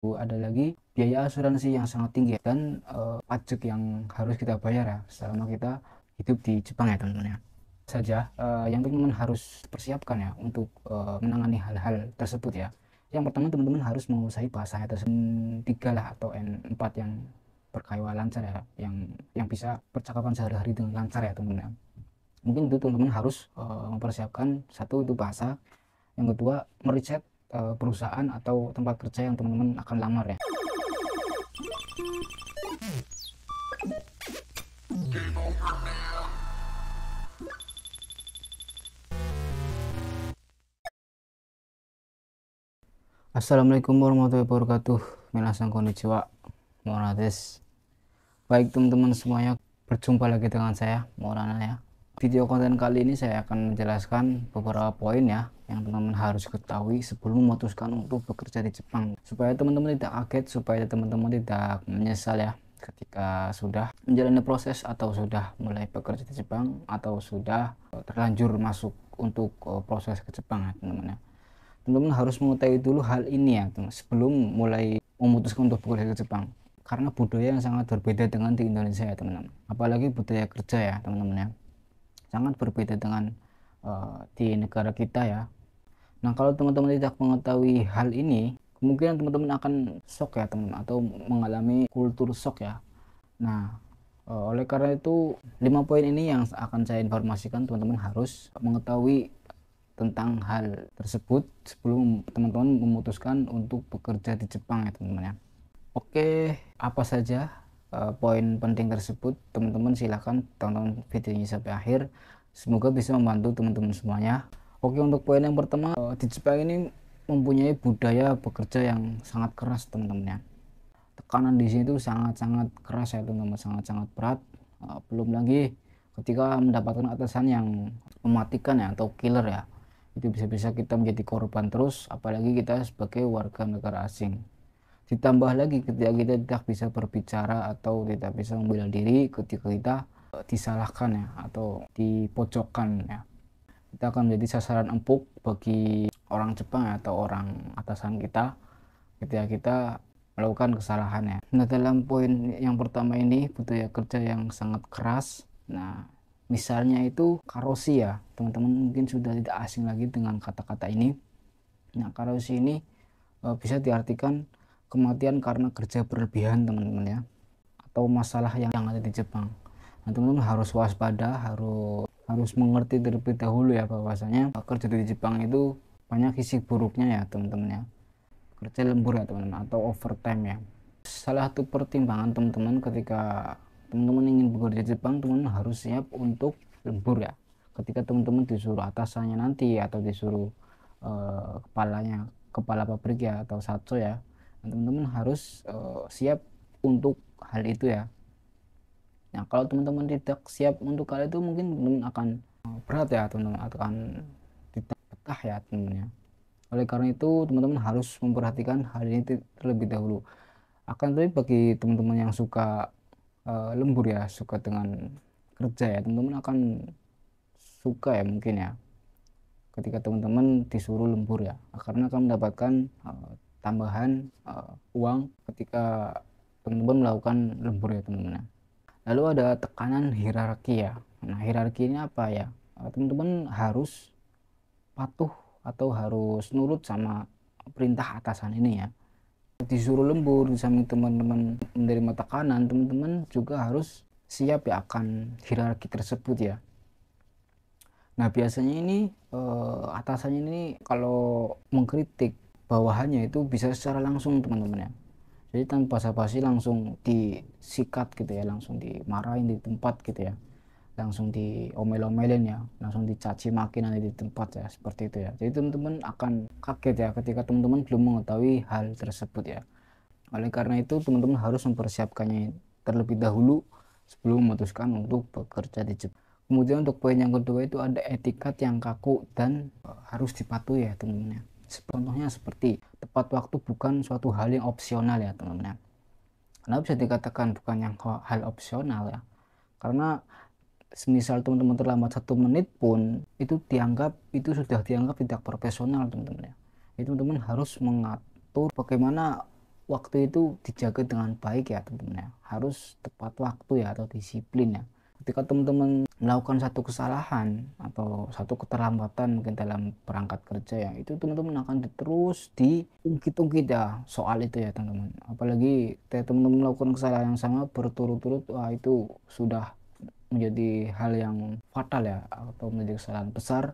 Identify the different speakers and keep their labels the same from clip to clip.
Speaker 1: Ada lagi biaya asuransi yang sangat tinggi dan pajak yang harus kita bayar ya selama kita hidup di Jepang ya teman-teman ya. Saja yang teman-teman harus persiapkan ya untuk menangani hal-hal tersebut ya. Yang pertama teman-teman harus menguasai bahasa tersebut N3 lah atau N4 yang berkaiwa lancar ya, yang bisa percakapan sehari-hari dengan lancar ya teman-teman ya. Mungkin itu teman-teman harus mempersiapkan satu itu bahasa, yang kedua meriset perusahaan atau tempat kerja yang teman-teman akan lamar ya. Assalamualaikum warahmatullahi wabarakatuh. Minasan konnichiwa. Morana desu. Baik teman-teman semuanya, berjumpa lagi dengan saya Morana ya. Video konten kali ini saya akan menjelaskan beberapa poin ya yang teman-teman harus ketahui sebelum memutuskan untuk bekerja di Jepang, supaya teman-teman tidak kaget, supaya teman-teman tidak menyesal ya ketika sudah menjalani proses atau sudah mulai bekerja di Jepang atau sudah terlanjur masuk untuk proses ke Jepang ya teman-teman ya. Teman-teman harus mengetahui dulu hal ini ya teman, sebelum mulai memutuskan untuk bekerja ke Jepang, karena budaya yang sangat berbeda dengan di Indonesia ya teman-teman, apalagi budaya kerja ya teman-teman ya, sangat berbeda dengan di negara kita ya. Nah kalau teman-teman tidak mengetahui hal ini, kemungkinan teman-teman akan shock ya teman, atau mengalami kultur shock ya. Nah oleh karena itu 5 poin ini yang akan saya informasikan, teman-teman harus mengetahui tentang hal tersebut sebelum teman-teman memutuskan untuk bekerja di Jepang ya teman-teman ya. Oke, apa saja poin penting tersebut? Teman-teman silahkan tonton videonya sampai akhir, semoga bisa membantu teman-teman semuanya. Oke, untuk poin yang pertama, di Jepang ini mempunyai budaya bekerja yang sangat keras teman-teman ya. Tekanan di sini tuh sangat-sangat keras ya teman-teman, sangat-sangat berat. Belum lagi ketika mendapatkan atasan yang mematikan ya atau killer ya, itu bisa-bisa kita menjadi korban terus, apalagi kita sebagai warga negara asing. Ditambah lagi ketika kita tidak bisa berbicara atau tidak bisa membela diri ketika kita disalahkan ya atau dipojokkan ya, kita akan menjadi sasaran empuk bagi orang Jepang ya, atau orang atasan kita ketika kita melakukan kesalahan ya. Nah dalam poin yang pertama ini, budaya kerja yang sangat keras. Nah misalnya itu karoshi ya teman-teman, mungkin sudah tidak asing lagi dengan kata-kata ini. Nah karoshi ini bisa diartikan kematian karena kerja berlebihan teman-teman ya, atau masalah yang ada di Jepang. Nah teman-teman harus waspada, harus mengerti terlebih dahulu ya bahwasanya kerja di Jepang itu banyak sisi buruknya ya teman-teman ya. Kerja lembur ya teman-teman, atau overtime ya. Salah satu pertimbangan teman-teman ketika teman-teman ingin bekerja di Jepang, teman-teman harus siap untuk lembur ya. Ketika teman-teman disuruh atasannya nanti atau disuruh kepala pabrik ya atau satso ya, teman-teman harus siap untuk hal itu ya. Nah kalau teman-teman tidak siap untuk hal itu, mungkin teman-teman akan berat ya teman-teman, akan tidak betah ya teman-teman ya. Oleh karena itu teman-teman harus memperhatikan hal ini terlebih dahulu. Akan tetapi bagi teman-teman yang suka lembur ya, suka dengan kerja ya, teman-teman akan suka ya mungkin ya ketika teman-teman disuruh lembur ya, karena akan mendapatkan tambahan uang ketika teman-teman melakukan lembur ya teman-teman. Lalu ada tekanan hierarki ya. Nah hierarki ini apa ya? Teman-teman harus patuh atau harus nurut sama perintah atasan ini ya. Disuruh lembur, di samping teman-teman menerima tekanan, teman-teman juga harus siap ya akan hierarki tersebut ya. Nah biasanya ini atasannya ini kalau mengkritik bawahannya itu bisa secara langsung teman-teman ya. Jadi tanpa basa-basi langsung disikat gitu ya, langsung dimarahin di tempat gitu ya, langsung diomel-omelin ya, langsung dicaci maki nanti di tempat ya, seperti itu ya. Jadi teman-teman akan kaget ya ketika teman-teman belum mengetahui hal tersebut ya. Oleh karena itu teman-teman harus mempersiapkannya terlebih dahulu sebelum memutuskan untuk bekerja di Jepang. Kemudian untuk poin yang kedua itu ada etikat yang kaku dan harus dipatuhi ya teman-teman ya. Contohnya seperti tepat waktu bukan suatu hal yang opsional ya teman-teman ya. Kenapa bisa dikatakan bukan yang hal opsional ya? Karena semisal teman-teman terlambat 1 menit pun itu sudah dianggap tidak profesional teman-teman ya. Itu teman-teman harus mengatur bagaimana waktu itu dijaga dengan baik ya teman-teman ya, harus tepat waktu ya atau disiplin ya. Ketika teman-teman melakukan satu kesalahan atau satu keterlambatan mungkin dalam berangkat kerja ya, itu teman-teman akan terus diungkit-ungkit ya soal itu ya teman-teman. Apalagi teman-teman melakukan kesalahan yang sama berturut-turut, wah itu sudah menjadi hal yang fatal ya, atau menjadi kesalahan besar,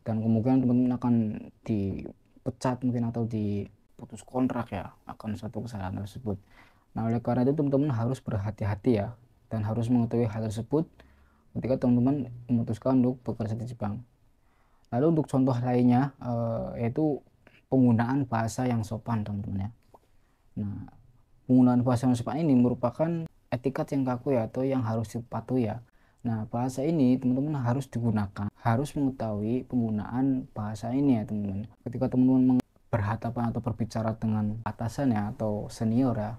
Speaker 1: dan kemungkinan teman-teman akan dipecat mungkin atau diputus kontrak ya akan satu kesalahan tersebut. Nah, oleh karena itu teman-teman harus berhati-hati ya, dan harus mengetahui hal tersebut ketika teman-teman memutuskan untuk bekerja di Jepang. Lalu untuk contoh lainnya yaitu penggunaan bahasa yang sopan teman-teman ya. Nah, penggunaan bahasa yang sopan ini merupakan etikat yang kaku ya, atau yang harus dipatuhi ya. Nah, bahasa ini teman-teman harus digunakan, harus mengetahui penggunaan bahasa ini ya teman-teman. Ketika teman-teman berhadapan atau berbicara dengan atasan ya atau senior ya,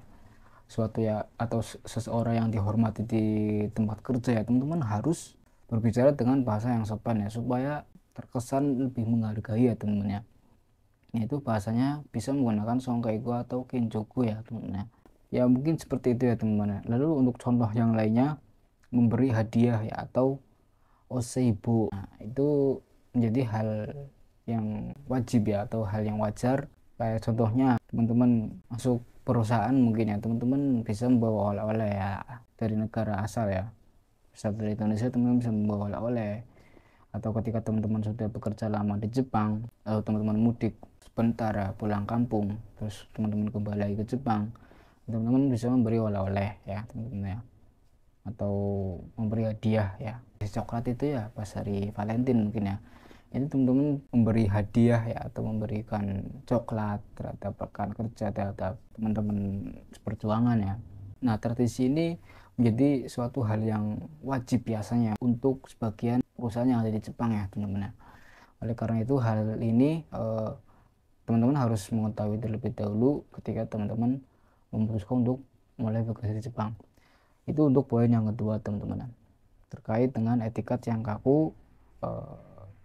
Speaker 1: suatu ya atau seseorang yang dihormati di tempat kerja ya, teman-teman harus berbicara dengan bahasa yang sopan ya, supaya terkesan lebih menghargai ya teman-teman ya. Yaitu bahasanya bisa menggunakan songkaigo atau kenjoku ya teman-teman ya. Ya mungkin seperti itu ya teman-teman. Lalu untuk contoh yang lainnya, memberi hadiah ya atau oseibo. Nah, itu menjadi hal yang wajib ya atau hal yang wajar. Kayak contohnya teman-teman masuk perusahaan mungkin ya, teman-teman bisa membawa oleh-oleh ya dari negara asal ya. Misal dari Indonesia teman-teman bisa membawa oleh-oleh. Atau ketika teman-teman sudah bekerja lama di Jepang, lalu teman-teman mudik sebentar ya pulang kampung, terus teman-teman kembali lagi ke Jepang, teman-teman bisa memberi oleh-oleh ya teman-teman ya, atau memberi hadiah ya. Coklat itu ya pas hari Valentine mungkin ya, ini teman-teman memberi hadiah ya atau memberikan coklat terhadap rekan kerja, terhadap teman-teman seperjuangan ya. Nah, tradisi ini menjadi suatu hal yang wajib biasanya untuk sebagian perusahaan yang ada di Jepang ya teman-teman ya. Oleh karena itu hal ini teman-teman harus mengetahui terlebih dahulu ketika teman-teman memutuskan untuk mulai bekerja di Jepang. Itu untuk poin yang kedua teman-teman, terkait dengan etikat yang kaku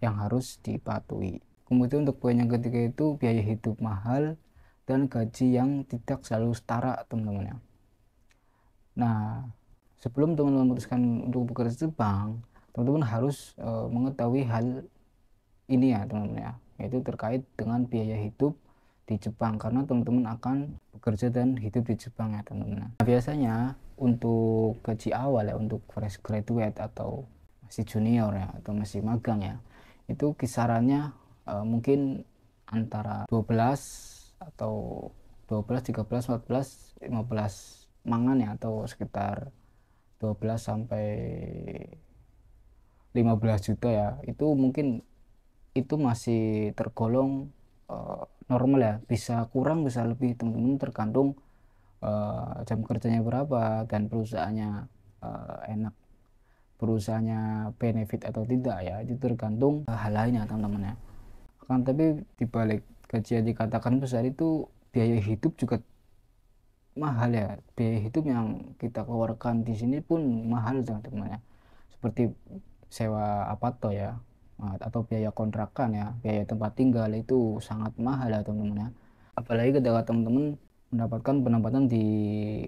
Speaker 1: yang harus dipatuhi. Kemudian untuk poin yang ketiga itu biaya hidup mahal dan gaji yang tidak selalu setara teman-teman ya. Nah, sebelum teman-teman memutuskan untuk bekerja di Jepang, teman-teman harus mengetahui hal ini ya teman-teman ya, yaitu terkait dengan biaya hidup di Jepang, karena teman-teman akan bekerja dan hidup di Jepang ya teman-teman. Nah, biasanya untuk gaji awal ya, untuk fresh graduate atau masih junior ya atau masih magang ya, itu kisarannya mungkin antara 12 atau 12, 13, 14, 15 mangan ya, atau sekitar 12 sampai 15 juta ya. Itu mungkin itu masih tergolong normal ya, bisa kurang bisa lebih teman-teman, tergantung jam kerjanya berapa dan perusahaannya enak, perusahaannya benefit atau tidak ya, itu tergantung hal lainnya teman-teman ya. Akan tapi dibalik gaji yang dikatakan besar itu, biaya hidup juga mahal ya. Biaya hidup yang kita keluarkan di sini pun mahal teman-teman ya, seperti sewa aparto ya, atau biaya kontrakan ya, biaya tempat tinggal itu sangat mahal ya teman-teman ya. Apalagi ketika teman-teman mendapatkan penempatan di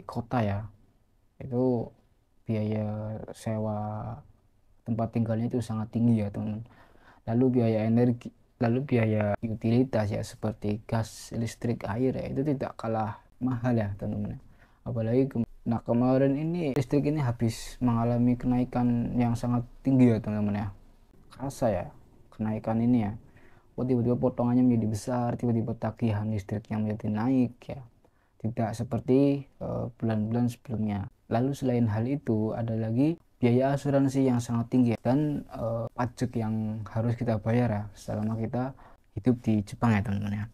Speaker 1: kota ya, itu biaya sewa tempat tinggalnya itu sangat tinggi ya teman-teman. Lalu biaya energi, lalu biaya utilitas ya seperti gas, listrik, air ya, itu tidak kalah mahal ya teman-teman. Apalagi nah kemarin ini listrik ini habis mengalami kenaikan yang sangat tinggi ya teman-teman ya. Kerasa ya kenaikan ini ya. Tiba-tiba potongannya menjadi besar, tiba-tiba tagihan listriknya menjadi naik ya. Tidak seperti bulan-bulan sebelumnya. Lalu selain hal itu ada lagi biaya asuransi yang sangat tinggi dan pajak yang harus kita bayar ya selama kita hidup di Jepang ya teman-teman ya.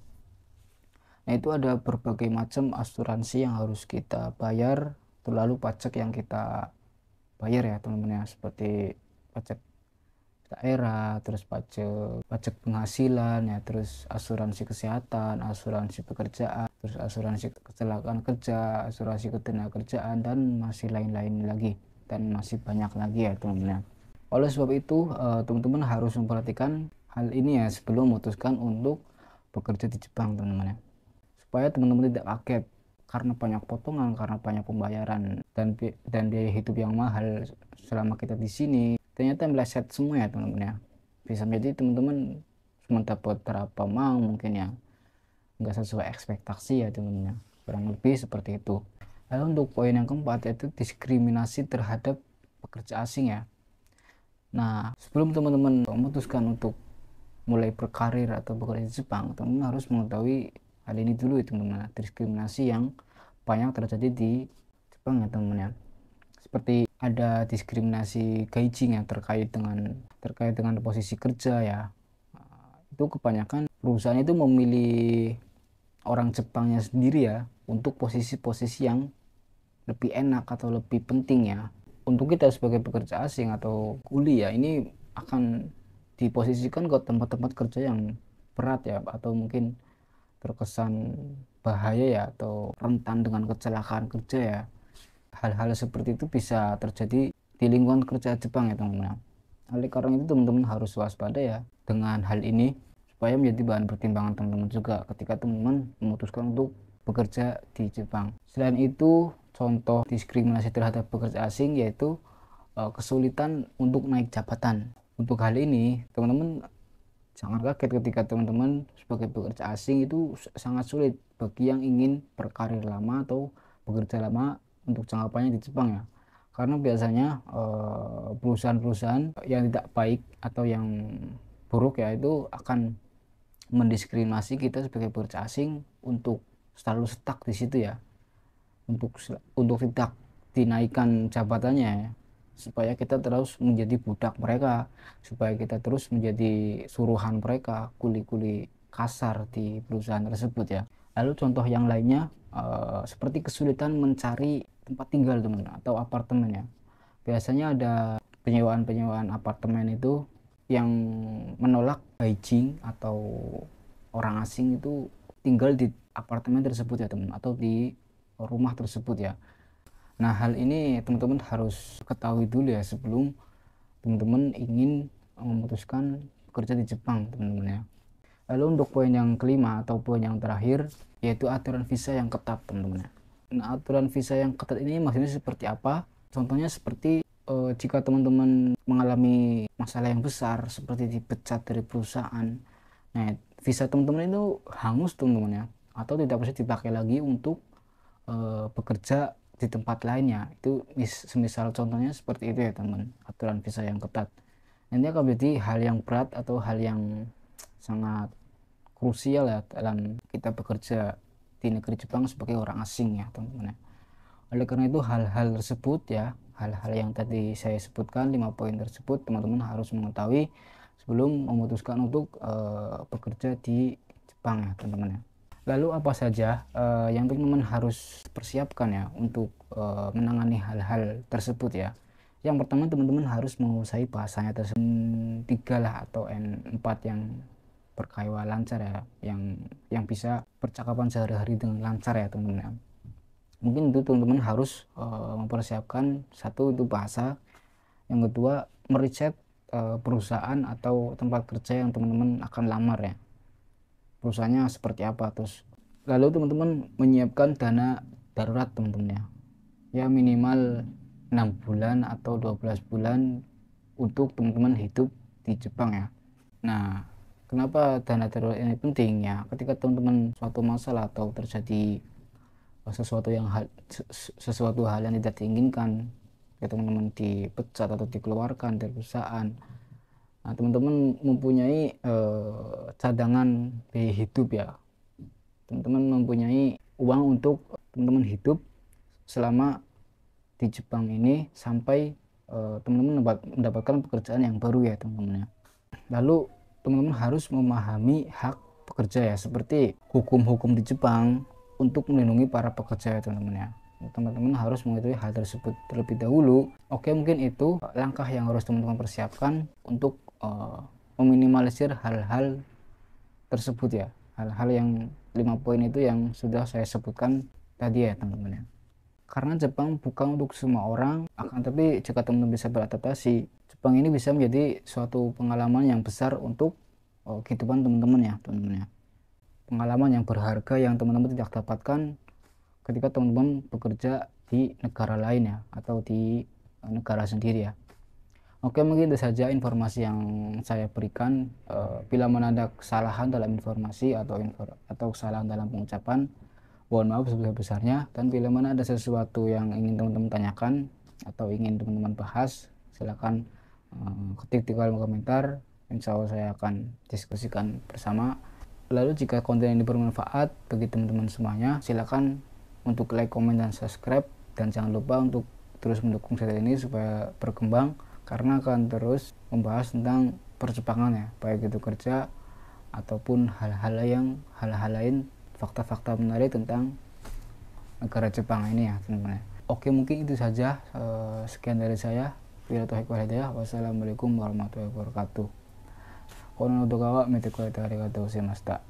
Speaker 1: Nah, itu ada berbagai macam asuransi yang harus kita bayar, lalu pajak yang kita bayar ya teman-teman ya, seperti pajak daerah, terus pajak penghasilan ya, terus asuransi kesehatan, asuransi pekerjaan, terus asuransi kecelakaan kerja, asuransi ketenagakerjaan, dan masih lain-lain lagi, dan masih banyak lagi ya teman-teman ya. Oleh sebab itu teman-teman harus memperhatikan hal ini ya sebelum memutuskan untuk bekerja di Jepang teman-teman ya, supaya teman-teman tidak kaget karena banyak potongan, karena banyak pembayaran dan biaya hidup yang mahal selama kita di sini, ternyata meleset semua ya teman-teman ya. Bisa menjadi teman-teman cuma dapat berapa mau mungkin ya, nggak sesuai ekspektasi ya teman-teman ya, kurang lebih seperti itu. Lalu untuk poin yang keempat yaitu diskriminasi terhadap pekerja asing ya. Nah, sebelum teman-teman memutuskan untuk mulai berkarir atau bekerja di Jepang, teman-teman harus mengetahui hal ini dulu ya teman-teman. Diskriminasi yang banyak terjadi di Jepang ya teman-teman ya. Seperti ada diskriminasi gaijin ya terkait dengan posisi kerja ya. Itu kebanyakan perusahaan itu memilih orang Jepangnya sendiri ya untuk posisi-posisi yang lebih enak atau lebih penting ya. Untuk kita sebagai pekerja asing atau kuli ya, ini akan diposisikan ke tempat-tempat kerja yang berat ya, atau mungkin terkesan bahaya ya, atau rentan dengan kecelakaan kerja ya. Hal-hal seperti itu bisa terjadi di lingkungan kerja Jepang ya teman-teman. Oleh karena itu teman-teman harus waspada ya dengan hal ini, supaya menjadi bahan pertimbangan teman-teman juga ketika teman-teman memutuskan untuk bekerja di Jepang. Selain itu, contoh diskriminasi terhadap pekerja asing yaitu kesulitan untuk naik jabatan. Untuk hal ini, teman-teman jangan kaget ketika teman-teman sebagai pekerja asing itu sangat sulit bagi yang ingin berkarir lama atau bekerja lama untuk jangka panjang di Jepang ya. Karena biasanya perusahaan-perusahaan yang tidak baik atau yang buruk ya itu akan mendiskriminasi kita sebagai pekerja asing untuk selalu stuck di situ ya, untuk tidak dinaikkan jabatannya ya, supaya kita terus menjadi budak mereka, supaya kita terus menjadi suruhan mereka, kuli-kuli kasar di perusahaan tersebut ya. Lalu contoh yang lainnya seperti kesulitan mencari tempat tinggal teman-teman atau apartemen ya. Biasanya ada penyewaan apartemen itu yang menolak gaijin atau orang asing itu tinggal di apartemen tersebut ya teman, atau di rumah tersebut ya. Nah, hal ini teman-teman harus ketahui dulu ya sebelum teman-teman ingin memutuskan bekerja di Jepang teman-teman ya. Lalu untuk poin yang kelima atau poin yang terakhir yaitu aturan visa yang ketat teman-teman ya. Nah, aturan visa yang ketat ini maksudnya seperti apa? Contohnya seperti jika teman-teman mengalami masalah yang besar seperti dipecat dari perusahaan, nah visa teman-teman itu hangus teman-teman ya, atau tidak bisa dipakai lagi untuk bekerja di tempat lainnya. Itu semisal contohnya seperti itu ya teman, aturan visa yang ketat. Ini akan menjadi hal yang berat atau hal yang sangat krusial ya dalam kita bekerja di negeri Jepang sebagai orang asing ya teman-teman ya. Oleh karena itu hal-hal tersebut ya, hal-hal yang tadi saya sebutkan 5 poin tersebut teman-teman harus mengetahui sebelum memutuskan untuk bekerja di Jepang ya teman-teman ya. Lalu apa saja yang teman-teman harus persiapkan ya untuk menangani hal-hal tersebut ya. Yang pertama teman-teman harus menguasai bahasanya tersebut, 3 lah atau N4 yang berkaiwa lancar ya, yang bisa percakapan sehari-hari dengan lancar ya teman-teman ya. Mungkin itu teman-teman harus mempersiapkan, satu itu bahasa, yang kedua meriset perusahaan atau tempat kerja yang teman-teman akan lamar ya, perusahaannya seperti apa. Terus lalu teman-teman menyiapkan dana darurat teman-teman ya, minimal 6 bulan atau 12 bulan untuk teman-teman hidup di Jepang ya. Nah, kenapa dana darurat ini penting ya? Ketika teman-teman suatu masalah atau terjadi sesuatu hal yang tidak diinginkan, ya teman-teman dipecat atau dikeluarkan dari perusahaan, nah teman-teman mempunyai cadangan biaya hidup ya, teman-teman mempunyai uang untuk teman-teman hidup selama di Jepang ini sampai teman-teman mendapatkan pekerjaan yang baru ya teman-teman ya. Lalu teman-teman harus memahami hak pekerja ya, seperti hukum-hukum di Jepang untuk melindungi para pekerja ya teman-teman ya. Teman-teman harus mengetahui hal tersebut terlebih dahulu. Oke, mungkin itu langkah yang harus teman-teman persiapkan untuk meminimalisir hal-hal tersebut ya, hal-hal yang 5 poin itu yang sudah saya sebutkan tadi ya teman-teman ya. Karena Jepang bukan untuk semua orang, akan tapi jika teman-teman bisa beradaptasi, Jepang ini bisa menjadi suatu pengalaman yang besar untuk kehidupan teman-teman ya teman-teman ya. Pengalaman yang berharga yang teman-teman tidak dapatkan ketika teman-teman bekerja di negara lain ya, atau di negara sendiri ya. Oke, mungkin itu saja informasi yang saya berikan. Bila mana ada kesalahan dalam informasi atau kesalahan dalam pengucapan, mohon maaf sebesar-besarnya. Dan bila mana ada sesuatu yang ingin teman-teman tanyakan atau ingin teman-teman bahas, silakan ketik di kolom komentar. Insya Allah saya akan diskusikan bersama. Lalu jika konten ini bermanfaat bagi teman-teman semuanya, silakan untuk like, komen, dan subscribe. Dan jangan lupa untuk terus mendukung channel ini supaya berkembang, karena akan terus membahas tentang perjepangan ya, baik itu kerja ataupun hal-hal lain, fakta-fakta menarik tentang negara Jepang ini ya teman-teman. Oke, mungkin itu saja. Sekian dari saya. Wassalamualaikum warahmatullahi wabarakatuh. Kono dogawa mete kore arigatou gozaimashita.